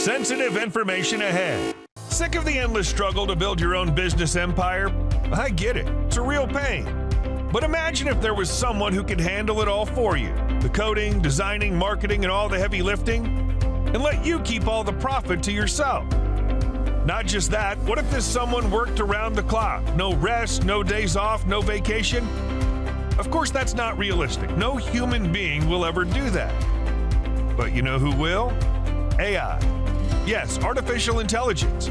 Sensitive information ahead. Sick of the endless struggle to build your own business empire? I get it. It's a real pain. But imagine if there was someone who could handle it all for you. The coding, designing, marketing, and all the heavy lifting, and let you keep all the profit to yourself. Not just that, what if this someone worked around the clock? No rest, no days off, no vacation? Of course, that's not realistic. No human being will ever do that. But you know who will? AI. Yes, artificial intelligence.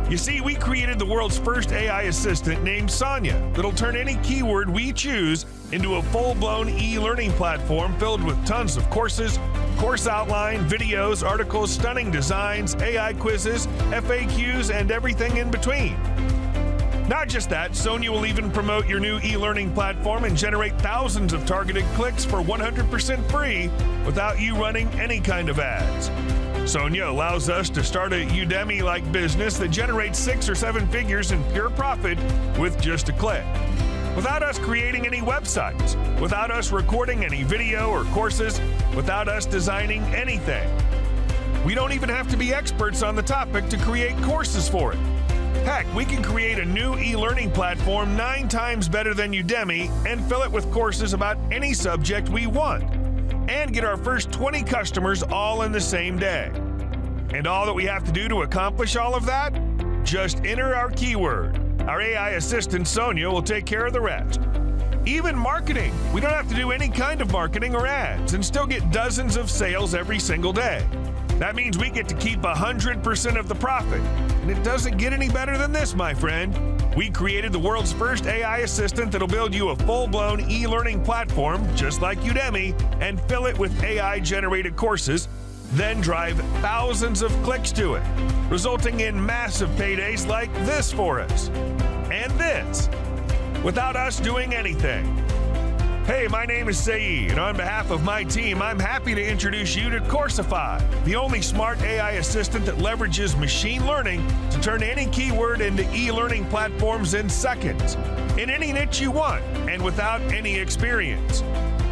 You see, we created the world's first AI assistant named Sonia that'll turn any keyword we choose into a full-blown e-learning platform filled with tons of courses, course outline, videos, articles, stunning designs, AI quizzes, FAQs, and everything in between. Not just that, Sonia will even promote your new e-learning platform and generate thousands of targeted clicks for 100% free without you running any kind of ads. Sonia allows us to start a Udemy-like business that generates 6 or 7 figures in pure profit with just a click. Without us creating any websites, without us recording any video or courses, without us designing anything. We don't even have to be experts on the topic to create courses for it. Heck, we can create a new e-learning platform 9 times better than Udemy and fill it with courses about any subject we want, and get our first 20 customers all in the same day. And all that we have to do to accomplish all of that? Just enter our keyword. Our AI assistant, Sonia, will take care of the rest. Even marketing. We don't have to do any kind of marketing or ads and still get dozens of sales every single day. That means we get to keep 100% of the profit. And it doesn't get any better than this, my friend. We created the world's first AI assistant that'll build you a full-blown e-learning platform, just like Udemy, and fill it with AI-generated courses, then drive thousands of clicks to it, resulting in massive paydays like this for us. And this, without us doing anything. Hey, my name is Saeed, and on behalf of my team, I'm happy to introduce you to Coursiify, the only smart AI assistant that leverages machine learning to turn any keyword into e-learning platforms in seconds, in any niche you want, and without any experience.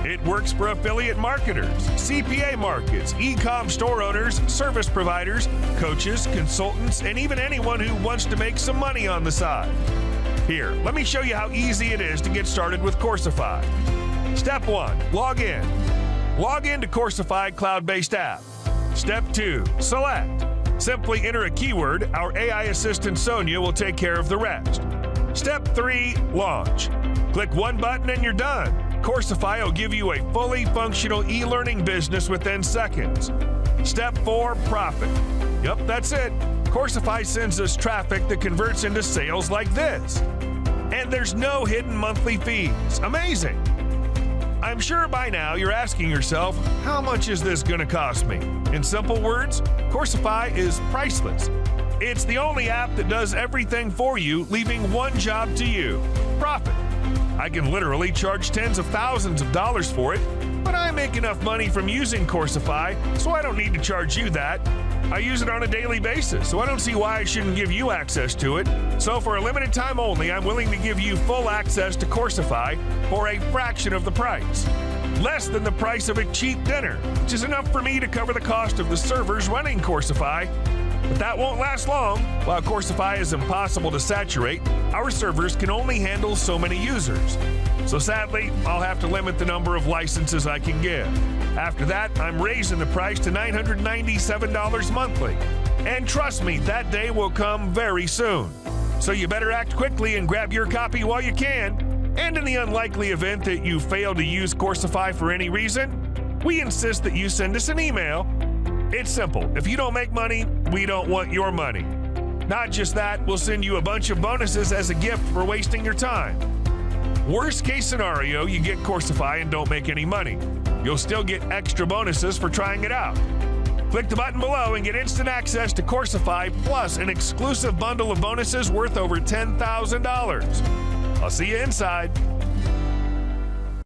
It works for affiliate marketers, CPA markets, e-com store owners, service providers, coaches, consultants, and even anyone who wants to make some money on the side. Here, let me show you how easy it is to get started with Coursiify. Step 1, log in. Log in to Coursiify cloud-based app. Step 2, select. Simply enter a keyword. Our AI assistant Sonia will take care of the rest. Step 3, launch. Click one button and you're done. Coursiify will give you a fully functional e-learning business within seconds. Step 4, profit. Yep, that's it. Coursiify sends us traffic that converts into sales like this. And there's no hidden monthly fees. Amazing. I'm sure by now you're asking yourself, how much is this going to cost me? In simple words, Coursiify is priceless. It's the only app that does everything for you, leaving one job to you: profit. I can literally charge tens of thousands of dollars for it, but I make enough money from using Coursiify, so I don't need to charge you that. I use it on a daily basis, so I don't see why I shouldn't give you access to it. So for a limited time only, I'm willing to give you full access to Coursiify for a fraction of the price. Less than the price of a cheap dinner, which is enough for me to cover the cost of the servers running Coursiify. But that won't last long. While Coursiify is impossible to saturate, our servers can only handle so many users. So sadly, I'll have to limit the number of licenses I can give. After that, I'm raising the price to $997 monthly. And trust me, that day will come very soon. So you better act quickly and grab your copy while you can. And in the unlikely event that you fail to use Coursiify for any reason, we insist that you send us an email. It's simple. If you don't make money, we don't want your money. Not just that, we'll send you a bunch of bonuses as a gift for wasting your time. Worst case scenario, you get Coursiify and don't make any money. You'll still get extra bonuses for trying it out. Click the button below and get instant access to Coursiify plus an exclusive bundle of bonuses worth over $10,000. I'll see you inside.